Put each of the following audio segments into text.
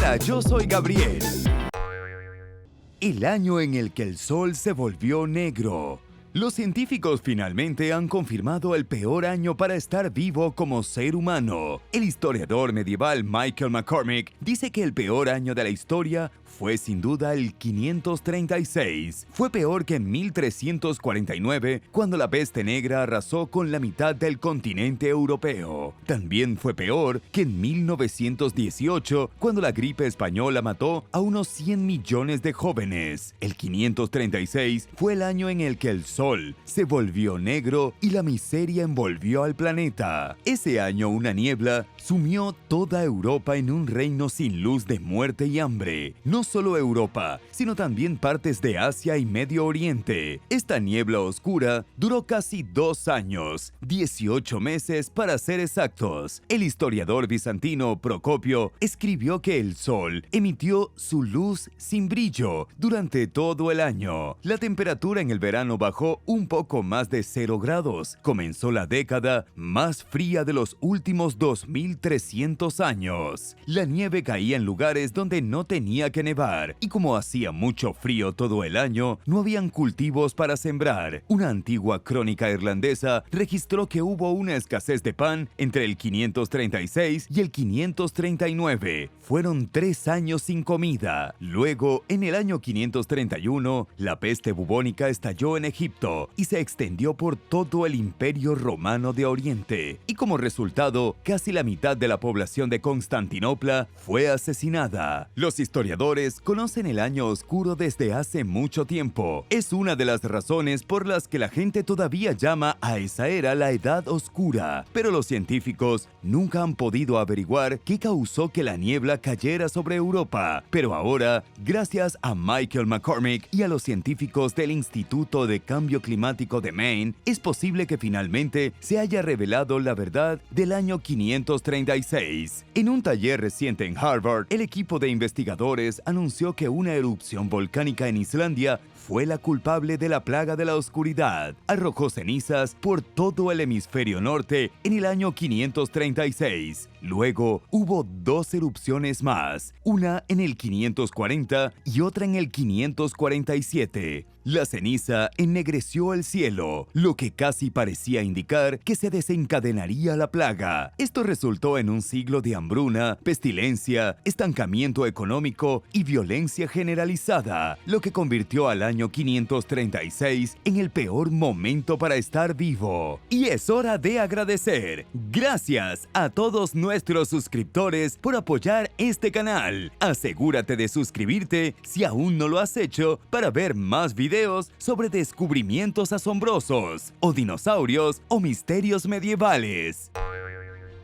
Hola, yo soy Gabriel. El año en el que el sol se volvió negro. Los científicos finalmente han confirmado el peor año para estar vivo como ser humano. El historiador medieval Michael McCormick dice que el peor año de la historia fue sin duda el 536. Fue peor que en 1349, cuando la peste negra arrasó con la mitad del continente europeo. También fue peor que en 1918, cuando la gripe española mató a unos 100 millones de jóvenes. El 536 fue el año en el que el sol se volvió negro y la miseria envolvió al planeta. Ese año una niebla sumió toda Europa en un reino sin luz de muerte y hambre. No solo Europa, sino también partes de Asia y Medio Oriente. Esta niebla oscura duró casi 2 años, 18 meses para ser exactos. El historiador bizantino Procopio escribió que el sol emitió su luz sin brillo durante todo el año. La temperatura en el verano bajó un poco más de 0 grados. Comenzó la década más fría de los últimos 2300 años. La nieve caía en lugares donde no tenía que nevar, y como hacía mucho frío todo el año, no habían cultivos para sembrar. Una antigua crónica irlandesa registró que hubo una escasez de pan entre el 536 y el 539. Fueron 3 años sin comida. Luego, en el año 531, la peste bubónica estalló en Egipto y se extendió por todo el Imperio Romano de Oriente. Y como resultado, casi la mitad de la población de Constantinopla fue asesinada. Los historiadores conocen el año oscuro desde hace mucho tiempo. Es una de las razones por las que la gente todavía llama a esa era la Edad Oscura. Pero los científicos nunca han podido averiguar qué causó que la niebla cayera sobre Europa. Pero ahora, gracias a Michael McCormick y a los científicos del Instituto de Cambio Climático de Maine, es posible que finalmente se haya revelado la verdad del año 536. En un taller reciente en Harvard, el equipo de investigadores anunció que una erupción volcánica en Islandia fue la culpable de la plaga de la oscuridad. Arrojó cenizas por todo el hemisferio norte en el año 536. Luego hubo 2 erupciones más, una en el 540 y otra en el 547. La ceniza ennegreció el cielo, lo que casi parecía indicar que se desencadenaría la plaga. Esto resultó en un siglo de hambruna, pestilencia, estancamiento económico y violencia generalizada, lo que convirtió al año 536 en el peor momento para estar vivo. Y es hora de agradecer. Gracias a todos nuestros suscriptores por apoyar este canal. Asegúrate de suscribirte si aún no lo has hecho para ver más videos sobre descubrimientos asombrosos, o dinosaurios, o misterios medievales.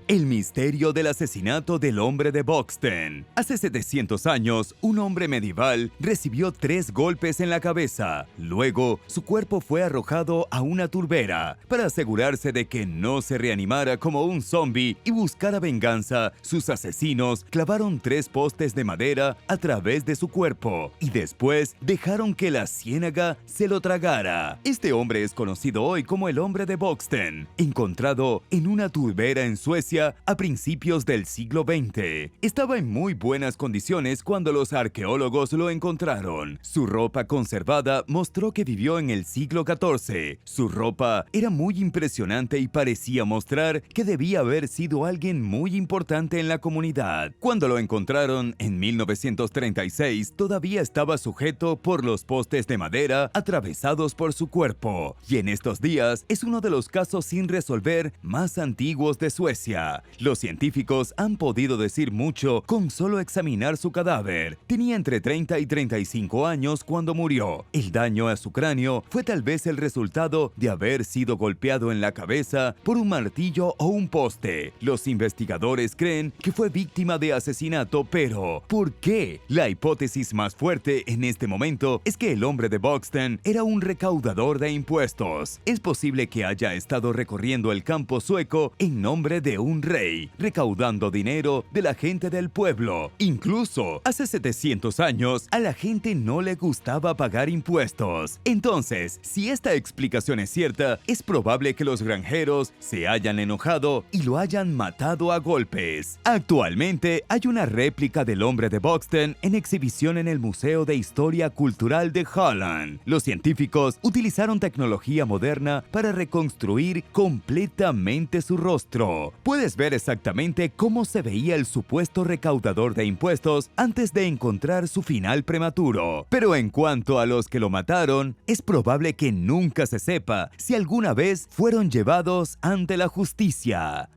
El misterio del asesinato del hombre de Buxton. Hace 700 años, un hombre medieval recibió 3 golpes en la cabeza. Luego, su cuerpo fue arrojado a una turbera. Para asegurarse de que no se reanimara como un zombie y buscara venganza, sus asesinos clavaron 3 postes de madera a través de su cuerpo y después dejaron que la ciénaga se lo tragara. Este hombre es conocido hoy como el hombre de Buxton, encontrado en una turbera en Suecia a principios del siglo XX. Estaba en muy buenas condiciones cuando los arqueólogos lo encontraron. Su ropa conservada mostró que vivió en el siglo XIV. Su ropa era muy impresionante y parecía mostrar que debía haber sido alguien muy importante en la comunidad. Cuando lo encontraron en 1936, todavía estaba sujeto por los postes de madera atravesados por su cuerpo. Y en estos días es uno de los casos sin resolver más antiguos de Suecia. Los científicos han podido decir mucho con solo examinar su cadáver. Tenía entre 30 y 35 años cuando murió. El daño a su cráneo fue tal vez el resultado de haber sido golpeado en la cabeza por un martillo o un poste. Los investigadores creen que fue víctima de asesinato, pero ¿por qué? La hipótesis más fuerte en este momento es que el hombre de Buxton era un recaudador de impuestos. Es posible que haya estado recorriendo el campo sueco en nombre de un un rey, recaudando dinero de la gente del pueblo. Incluso hace 700 años a la gente no le gustaba pagar impuestos. Entonces, si esta explicación es cierta, es probable que los granjeros se hayan enojado y lo hayan matado a golpes. Actualmente hay una réplica del hombre de Buxton en exhibición en el Museo de Historia Cultural de Holland. Los científicos utilizaron tecnología moderna para reconstruir completamente su rostro. Puedes ver exactamente cómo se veía el supuesto recaudador de impuestos antes de encontrar su final prematuro. Pero en cuanto a los que lo mataron, es probable que nunca se sepa si alguna vez fueron llevados ante la justicia.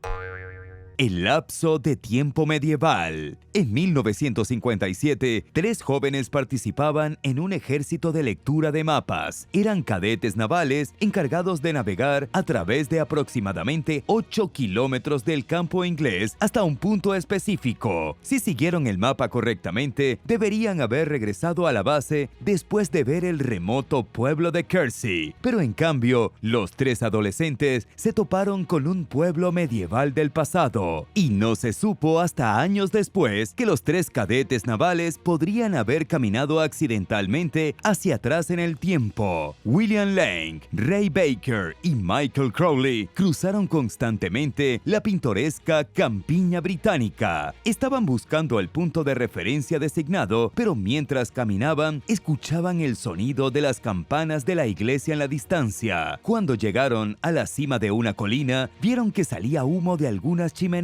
El lapso de tiempo medieval. En 1957, 3 jóvenes participaban en un ejército de lectura de mapas. Eran cadetes navales encargados de navegar a través de aproximadamente 8 kilómetros del campo inglés hasta un punto específico. Si siguieron el mapa correctamente, deberían haber regresado a la base después de ver el remoto pueblo de Kersey. Pero en cambio, los 3 adolescentes se toparon con un pueblo medieval del pasado. Y no se supo hasta años después que los 3 cadetes navales podrían haber caminado accidentalmente hacia atrás en el tiempo. William Lang, Ray Baker y Michael Crowley cruzaron constantemente la pintoresca campiña británica. Estaban buscando el punto de referencia designado, pero mientras caminaban, escuchaban el sonido de las campanas de la iglesia en la distancia. Cuando llegaron a la cima de una colina, vieron que salía humo de algunas chimeneas,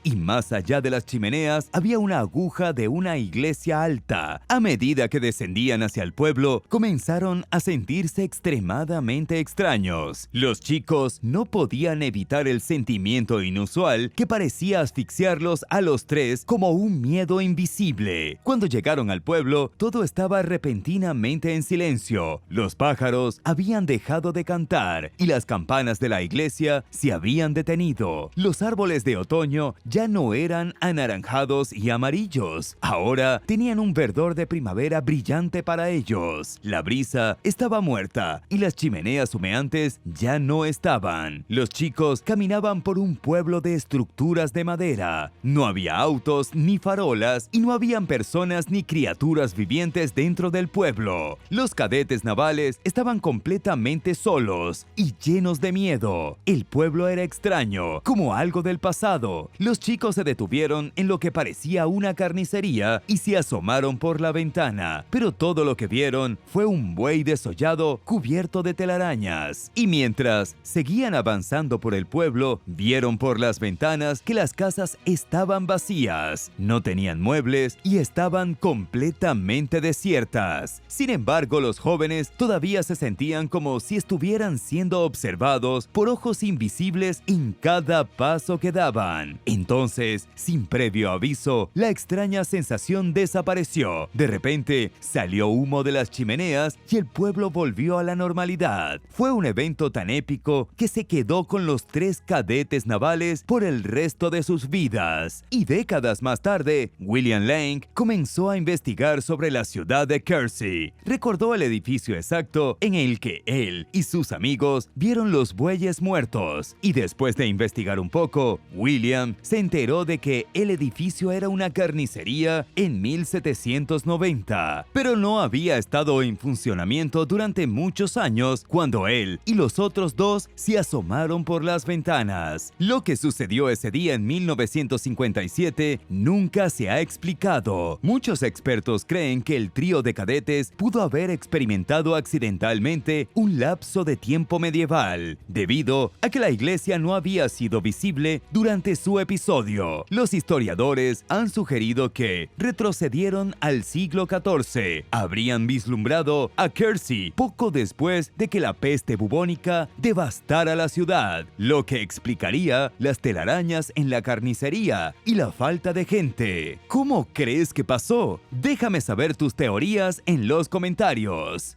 y más allá de las chimeneas había una aguja de una iglesia alta. A medida que descendían hacia el pueblo, comenzaron a sentirse extremadamente extraños. Los chicos no podían evitar el sentimiento inusual que parecía asfixiarlos a los 3 como un miedo invisible. Cuando llegaron al pueblo, todo estaba repentinamente en silencio. Los pájaros habían dejado de cantar y las campanas de la iglesia se habían detenido. Los árboles de otoño ya no eran anaranjados y amarillos. Ahora tenían un verdor de primavera brillante para ellos. La brisa estaba muerta y las chimeneas humeantes ya no estaban. Los chicos caminaban por un pueblo de estructuras de madera. No había autos ni farolas y no habían personas ni criaturas vivientes dentro del pueblo. Los cadetes navales estaban completamente solos y llenos de miedo. El pueblo era extraño, como algo del pasado. Los chicos se detuvieron en lo que parecía una carnicería y se asomaron por la ventana, pero todo lo que vieron fue un buey desollado cubierto de telarañas. Y mientras seguían avanzando por el pueblo, vieron por las ventanas que las casas estaban vacías, no tenían muebles y estaban completamente desiertas. Sin embargo, los jóvenes todavía se sentían como si estuvieran siendo observados por ojos invisibles en cada paso que daban. Entonces, sin previo aviso, la extraña sensación desapareció. De repente, salió humo de las chimeneas y el pueblo volvió a la normalidad. Fue un evento tan épico que se quedó con los 3 cadetes navales por el resto de sus vidas. Y décadas más tarde, William Lang comenzó a investigar sobre la ciudad de Kersey. Recordó el edificio exacto en el que él y sus amigos vieron los bueyes muertos. Y después de investigar un poco, William se enteró de que el edificio era una carnicería en 1790, pero no había estado en funcionamiento durante muchos años cuando él y los otros 2 se asomaron por las ventanas. Lo que sucedió ese día en 1957 nunca se ha explicado. Muchos expertos creen que el trío de cadetes pudo haber experimentado accidentalmente un lapso de tiempo medieval, debido a que la iglesia no había sido visible durante su episodio. Los historiadores han sugerido que retrocedieron al siglo XIV. Habrían vislumbrado a Kersey poco después de que la peste bubónica devastara la ciudad, lo que explicaría las telarañas en la carnicería y la falta de gente. ¿Cómo crees que pasó? Déjame saber tus teorías en los comentarios.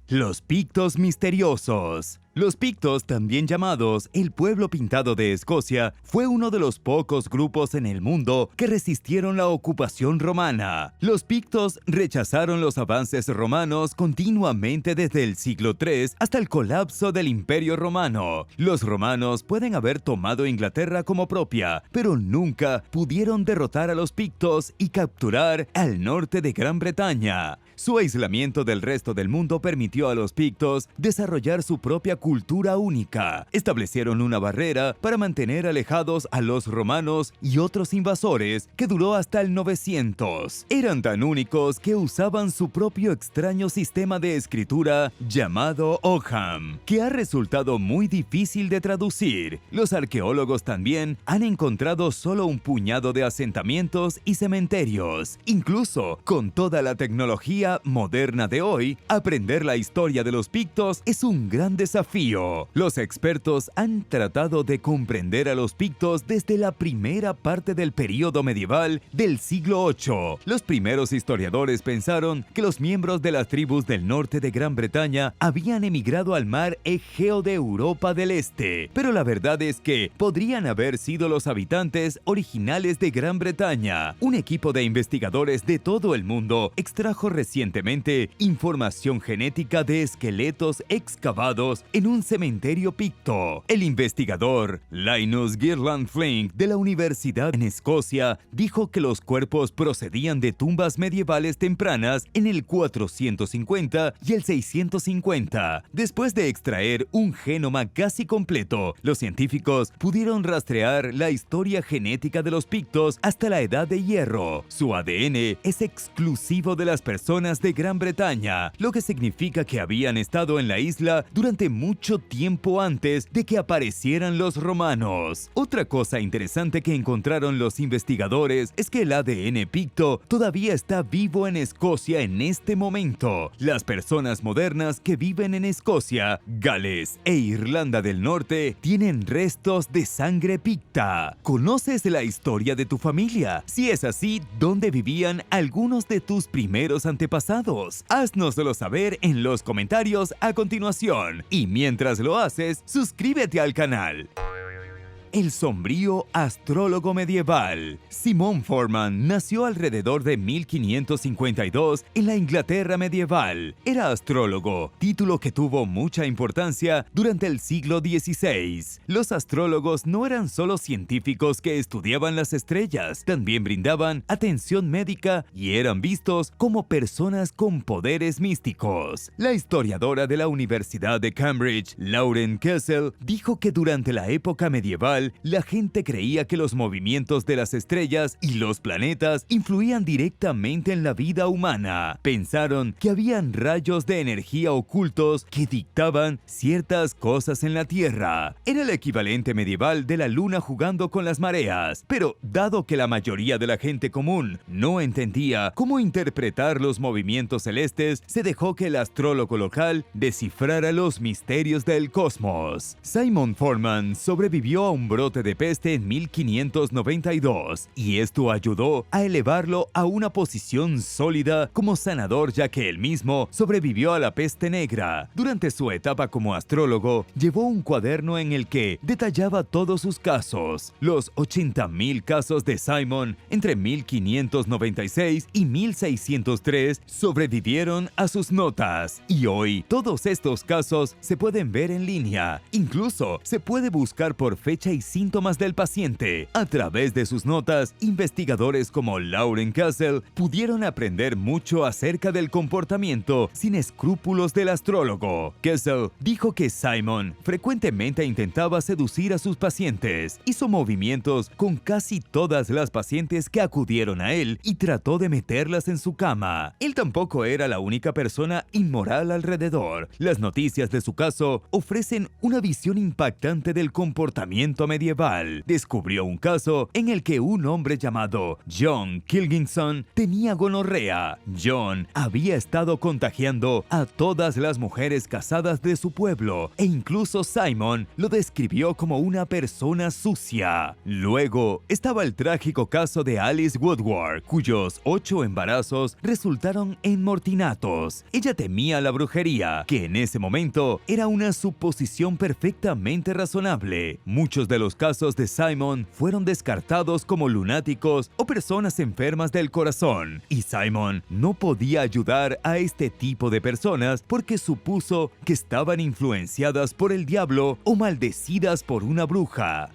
Los pictos misteriosos. Los pictos, también llamados el pueblo pintado de Escocia, fue uno de los pocos grupos en el mundo que resistieron la ocupación romana. Los pictos rechazaron los avances romanos continuamente desde el siglo III hasta el colapso del Imperio Romano. Los romanos pueden haber tomado Inglaterra como propia, pero nunca pudieron derrotar a los pictos y capturar al norte de Gran Bretaña. Su aislamiento del resto del mundo permitió a los pictos desarrollar su propia cultura única. Establecieron una barrera para mantener alejados a los romanos y otros invasores que duró hasta el 900. Eran tan únicos que usaban su propio extraño sistema de escritura llamado Ogham, que ha resultado muy difícil de traducir. Los arqueólogos también han encontrado solo un puñado de asentamientos y cementerios. Incluso con toda la tecnología moderna de hoy, aprender la historia de los pictos es un gran desafío. Los expertos han tratado de comprender a los pictos desde la primera parte del período medieval del siglo VIII. Los primeros historiadores pensaron que los miembros de las tribus del norte de Gran Bretaña habían emigrado al mar Egeo de Europa del Este, pero la verdad es que podrían haber sido los habitantes originales de Gran Bretaña. Un equipo de investigadores de todo el mundo extrajo recientemente información genética de esqueletos excavados en un cementerio picto. El investigador Linus Girland Flink de la Universidad en Escocia dijo que los cuerpos procedían de tumbas medievales tempranas en el 450 y el 650. Después de extraer un genoma casi completo, los científicos pudieron rastrear la historia genética de los pictos hasta la Edad de Hierro. Su ADN es exclusivo de las personas de Gran Bretaña, lo que significa que habían estado en la isla durante mucho tiempo antes de que aparecieran los romanos. Otra cosa interesante que encontraron los investigadores es que el ADN picto todavía está vivo en Escocia en este momento. Las personas modernas que viven en Escocia, Gales e Irlanda del Norte tienen restos de sangre picta. ¿Conoces la historia de tu familia? Si es así, ¿dónde vivían algunos de tus primeros antepasados? Haznoslo saber en los comentarios a continuación. Y mientras lo haces, suscríbete al canal. El sombrío astrólogo medieval. Simon Forman nació alrededor de 1552 en la Inglaterra medieval. Era astrólogo, título que tuvo mucha importancia durante el siglo XVI. Los astrólogos no eran solo científicos que estudiaban las estrellas, también brindaban atención médica y eran vistos como personas con poderes místicos. La historiadora de la Universidad de Cambridge, Lauren Kessel, dijo que durante la época medieval la gente creía que los movimientos de las estrellas y los planetas influían directamente en la vida humana. Pensaron que habían rayos de energía ocultos que dictaban ciertas cosas en la Tierra. Era el equivalente medieval de la luna jugando con las mareas. Pero dado que la mayoría de la gente común no entendía cómo interpretar los movimientos celestes, se dejó que el astrólogo local descifrara los misterios del cosmos. Simon Forman sobrevivió a un brote de peste en 1592 y esto ayudó a elevarlo a una posición sólida como sanador, ya que él mismo sobrevivió a la peste negra. Durante su etapa como astrólogo, llevó un cuaderno en el que detallaba todos sus casos. Los 80,000 casos de Simon entre 1596 y 1603 sobrevivieron a sus notas y hoy todos estos casos se pueden ver en línea. Incluso se puede buscar por fecha y síntomas del paciente. A través de sus notas, investigadores como Lauren Kessel pudieron aprender mucho acerca del comportamiento sin escrúpulos del astrólogo. Kessel dijo que Simon frecuentemente intentaba seducir a sus pacientes, hizo movimientos con casi todas las pacientes que acudieron a él y trató de meterlas en su cama. Él tampoco era la única persona inmoral alrededor. Las noticias de su caso ofrecen una visión impactante del comportamiento Egipto medieval, descubrió un caso en el que un hombre llamado John Kilginson tenía gonorrea. John había estado contagiando a todas las mujeres casadas de su pueblo e incluso Simon lo describió como una persona sucia. Luego estaba el trágico caso de Alice Woodward, cuyos 8 embarazos resultaron en mortinatos. Ella temía la brujería, que en ese momento era una suposición perfectamente razonable. Muchos de los casos de Simon fueron descartados como lunáticos o personas enfermas del corazón, y Simon no podía ayudar a este tipo de personas porque supuso que estaban influenciadas por el diablo o maldecidas por una bruja.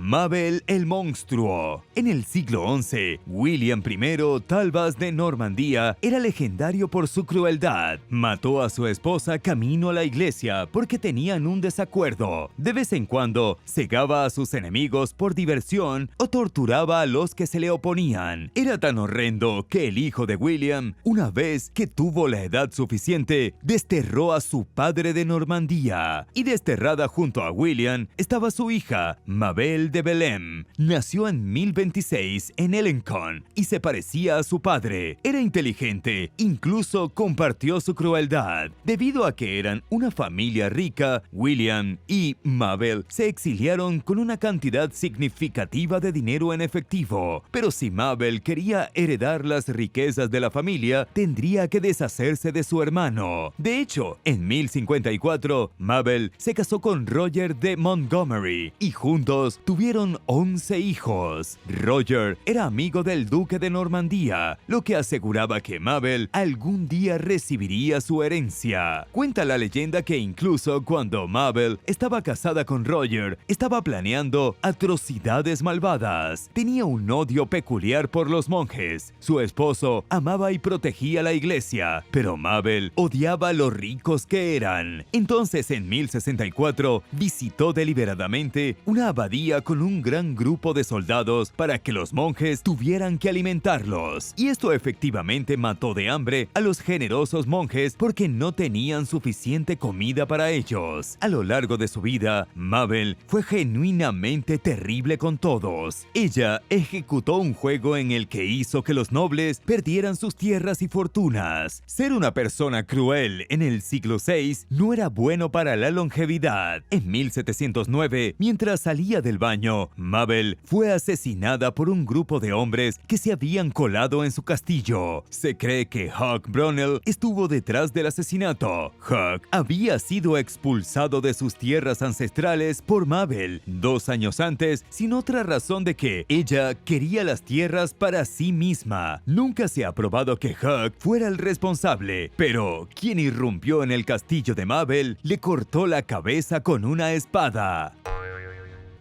Mabel el monstruo. En el siglo XI, William I Talbas de Normandía era legendario por su crueldad. Mató a su esposa camino a la iglesia porque tenían un desacuerdo. De vez en cuando, cegaba a sus enemigos por diversión o torturaba a los que se le oponían. Era tan horrendo que el hijo de William, una vez que tuvo la edad suficiente, desterró a su padre de Normandía. Y desterrada junto a William estaba su hija, Mabel de Belém. Nació en 1026 en Alencon y se parecía a su padre. Era inteligente, incluso compartió su crueldad. Debido a que eran una familia rica, William y Mabel se exiliaron con una cantidad significativa de dinero en efectivo. Pero si Mabel quería heredar las riquezas de la familia, tendría que deshacerse de su hermano. De hecho, en 1054, Mabel se casó con Roger de Montgomery y juntos tuvieron 11 hijos. Roger era amigo del duque de Normandía, lo que aseguraba que Mabel algún día recibiría su herencia. Cuenta la leyenda que incluso cuando Mabel estaba casada con Roger, estaba planeando atrocidades malvadas. Tenía un odio peculiar por los monjes. Su esposo amaba y protegía la iglesia, pero Mabel odiaba a los ricos que eran. Entonces, en 1064, visitó deliberadamente una abadía con un gran grupo de soldados para que los monjes tuvieran que alimentarlos. Y esto efectivamente mató de hambre a los generosos monjes porque no tenían suficiente comida para ellos. A lo largo de su vida, Mabel fue genuinamente terrible con todos. Ella ejecutó un juego en el que hizo que los nobles perdieran sus tierras y fortunas. Ser una persona cruel en el siglo VI no era bueno para la longevidad. En 1709, mientras salía del baño, Mabel fue asesinada por un grupo de hombres que se habían colado en su castillo. Se cree que Hugh Brunel estuvo detrás del asesinato. Hugh había sido expulsado de sus tierras ancestrales por Mabel 2 años antes, sin otra razón de que ella quería las tierras para sí misma. Nunca se ha probado que Hugh fuera el responsable, pero quien irrumpió en el castillo de Mabel le cortó la cabeza con una espada.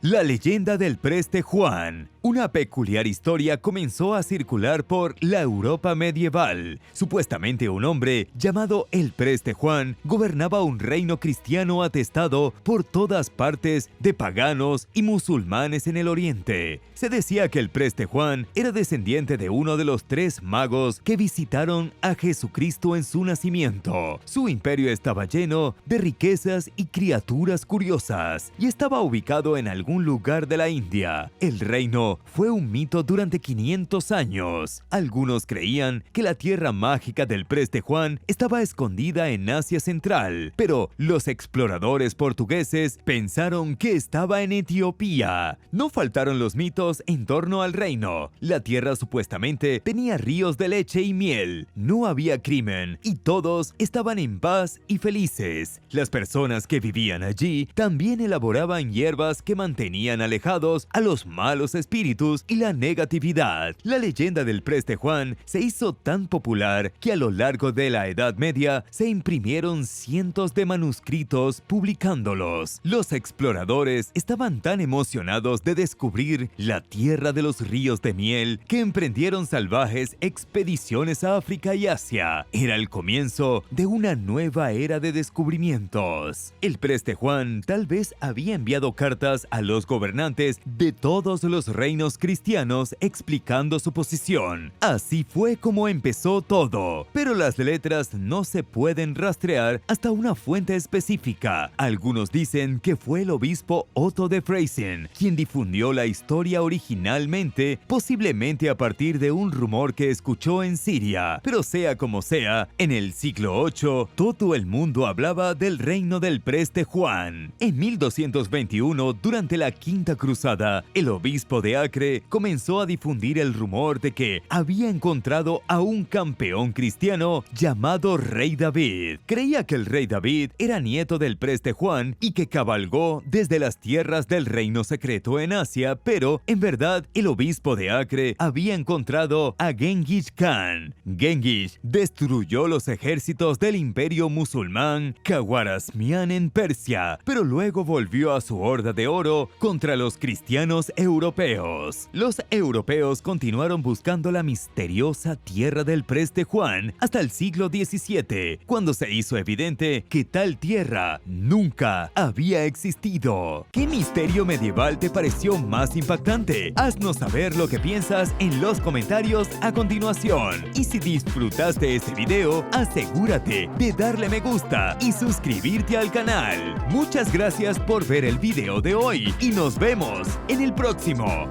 La leyenda del Preste Juan. Una peculiar historia comenzó a circular por la Europa medieval. Supuestamente un hombre llamado el Preste Juan gobernaba un reino cristiano atestado por todas partes de paganos y musulmanes en el oriente. Se decía que el Preste Juan era descendiente de uno de los 3 magos que visitaron a Jesucristo en su nacimiento. Su imperio estaba lleno de riquezas y criaturas curiosas y estaba ubicado en algún lugar de la India. El reino fue un mito durante 500 años. Algunos creían que la tierra mágica del Preste Juan estaba escondida en Asia Central, pero los exploradores portugueses pensaron que estaba en Etiopía. No faltaron los mitos en torno al reino. La tierra supuestamente tenía ríos de leche y miel. No había crimen y todos estaban en paz y felices. Las personas que vivían allí también elaboraban hierbas que mantenían alejados a los malos espíritus y la negatividad. La leyenda del Preste Juan se hizo tan popular que a lo largo de la Edad Media se imprimieron cientos de manuscritos publicándolos. Los exploradores estaban tan emocionados de descubrir la tierra de los ríos de miel que emprendieron salvajes expediciones a África y Asia. Era el comienzo de una nueva era de descubrimientos. El Preste Juan tal vez había enviado cartas a los gobernantes de todos los reinos reinos cristianos explicando su posición. Así fue como empezó todo. Pero las letras no se pueden rastrear hasta una fuente específica. Algunos dicen que fue el obispo Otto de Freising quien difundió la historia originalmente, posiblemente a partir de un rumor que escuchó en Siria. Pero sea como sea, en el siglo VIII todo el mundo hablaba del reino del preste Juan. En 1221, durante la Quinta Cruzada, el obispo de Acre comenzó a difundir el rumor de que había encontrado a un campeón cristiano llamado Rey David. Creía que el rey David era nieto del preste Juan y que cabalgó desde las tierras del reino secreto en Asia, pero en verdad el obispo de Acre había encontrado a Genghis Khan. Genghis destruyó los ejércitos del imperio musulmán Khwarasmián en Persia, pero luego volvió a su horda de oro contra los cristianos europeos. Los europeos continuaron buscando la misteriosa tierra del preste Juan hasta el siglo XVII, cuando se hizo evidente que tal tierra nunca había existido. ¿Qué misterio medieval te pareció más impactante? Haznos saber lo que piensas en los comentarios a continuación. Y si disfrutaste este video, asegúrate de darle me gusta y suscribirte al canal. Muchas gracias por ver el video de hoy y nos vemos en el próximo.